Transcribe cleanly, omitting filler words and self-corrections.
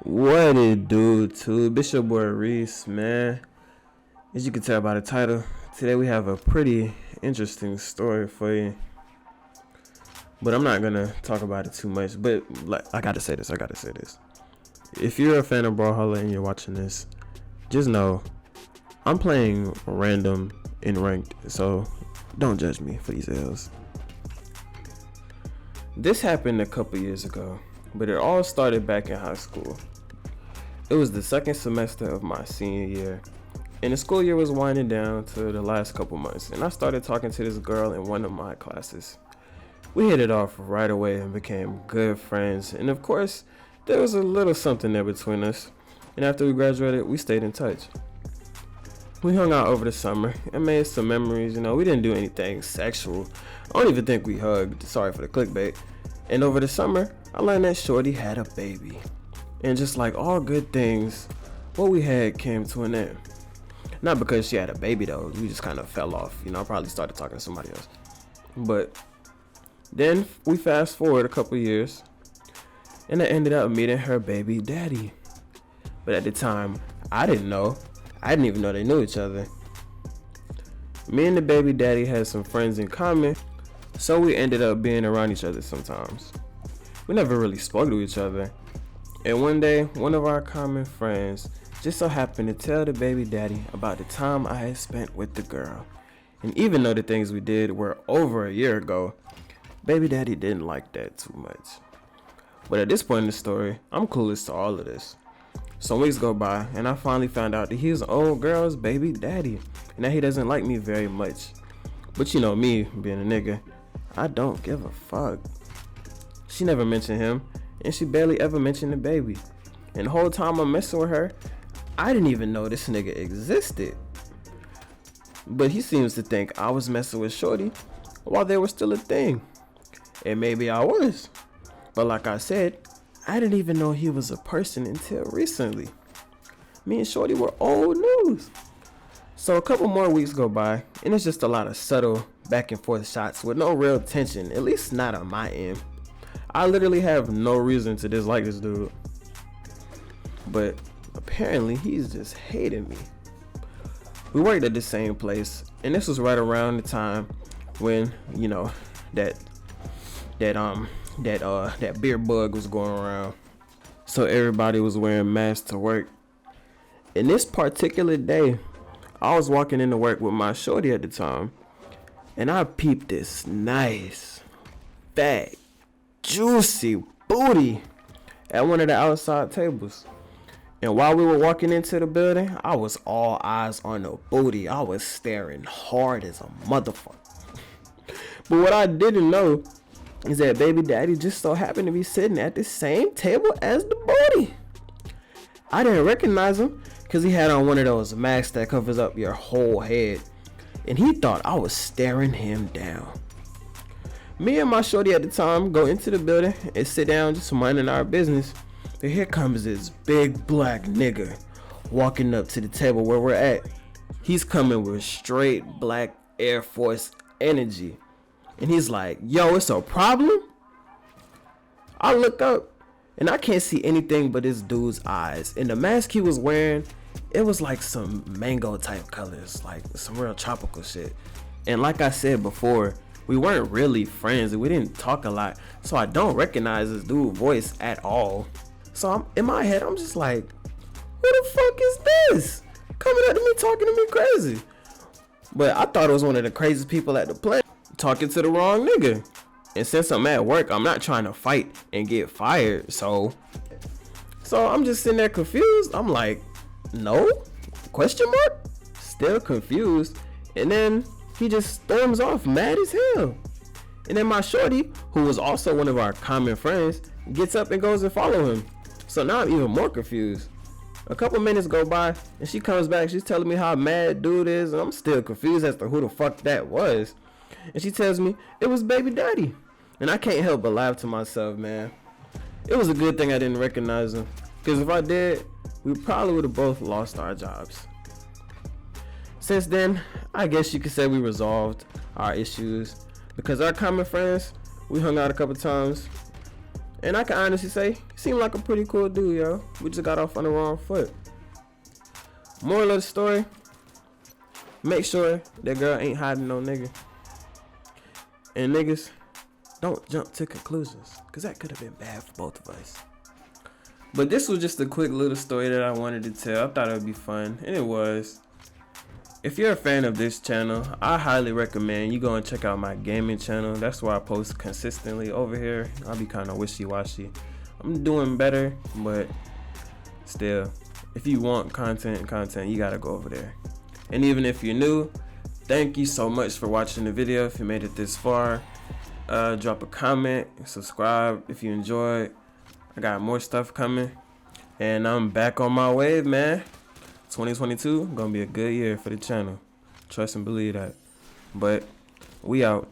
What it do, too? It's your boy Reese, man. As you can tell by the title, today we have a pretty interesting story for you. But I'm not gonna talk about it too much. But I gotta say this. If you're a fan of Brawlhalla and you're watching this, just know I'm playing random in ranked, so don't judge me for these L's. This happened a couple years ago, but it all started back in high school. It was the second semester of my senior year, and the school year was winding down to the last couple months, and I started talking to this girl in one of my classes. We hit it off right away and became good friends, and of course, there was a little something there between us, and after we graduated, we stayed in touch. We hung out over the summer and made some memories. We didn't do anything sexual. I don't even think we hugged, sorry for the clickbait. And over the summer, I learned that Shorty had a baby. And just like all good things, what we had came to an end. Not because she had a baby though, we just kind of fell off. I probably started talking to somebody else. But then we fast forward a couple years, and I ended up meeting her baby daddy. But at the time, I didn't even know they knew each other. Me and the baby daddy had some friends in common, so we ended up being around each other sometimes. We never really spoke to each other. And one day, one of our common friends just so happened to tell the baby daddy about the time I had spent with the girl. And even though the things we did were over a year ago, baby daddy didn't like that too much. But at this point in the story, I'm clueless to all of this. Some weeks go by, and I finally found out that he was an old girl's baby daddy, and that he doesn't like me very much. But me, being a nigga, I don't give a fuck. She never mentioned him, and she barely ever mentioned the baby. And the whole time I'm messing with her, I didn't even know this nigga existed. But he seems to think I was messing with Shorty while they were still a thing. And maybe I was. But like I said, I didn't even know he was a person until recently. Me and Shorty were old news. So a couple more weeks go by, and it's just a lot of subtle back and forth shots with no real tension, at least not on my end. I literally have no reason to dislike this dude. But apparently he's just hating me. We worked at the same place, and this was right around the time when, that beer bug was going around. So everybody was wearing masks to work. And this particular day, I was walking into work with my shorty at the time, and I peeped this nice, fat, juicy booty at one of the outside tables. And while we were walking into the building, I was all eyes on the booty. I was staring hard as a motherfucker. But what I didn't know is that baby daddy just so happened to be sitting at the same table as the booty. I didn't recognize him because he had on one of those masks that covers up your whole head. And he thought I was staring him down. Me and my shorty at the time go into the building and sit down just minding our business. And here comes this big black nigga walking up to the table where we're at. He's coming with straight black Air Force energy. And he's like, yo, it's a problem? I look up and I can't see anything but this dude's eyes. And the mask he was wearing, it was like some mango type colors, like some real tropical shit. And like I said before, we weren't really friends and we didn't talk a lot. So I don't recognize this dude's voice at all. So in my head, I'm just like, who the fuck is this? Coming up to me, talking to me crazy. But I thought it was one of the craziest people at the plant, talking to the wrong nigga. And since I'm at work, I'm not trying to fight and get fired. So I'm just sitting there confused. I'm like, no? Question mark? Still confused. And then he just storms off mad as hell. And then my shorty, who was also one of our common friends, gets up and goes and follow him. So now I'm even more confused. A couple minutes go by and she comes back. She's telling me how mad dude is, and I'm still confused as to who the fuck that was. And she tells me it was baby daddy. And I can't help but laugh to myself, man. It was a good thing I didn't recognize him, because if I did, we probably would have both lost our jobs. Since then, I guess you could say we resolved our issues, because our common friends, we hung out a couple times, And I can honestly say, he seemed like a pretty cool dude, yo. We just got off on the wrong foot. Moral of the story, make sure that girl ain't hiding no nigga. And niggas, don't jump to conclusions, because that could have been bad for both of us. But this was just a quick little story that I wanted to tell. I thought it would be fun, and it was. If you're a fan of this channel, I highly recommend you go and check out my gaming channel. That's where I post consistently. Over here, I'll be kind of wishy-washy. I'm doing better, but still, if you want content, you gotta go over there. And even if you're new, thank you so much for watching the video. If you made it this far, drop a comment, subscribe if you enjoyed. I got more stuff coming, and I'm back on my wave, man. 2022 gonna be a good year for the channel. Trust and believe that. But we out.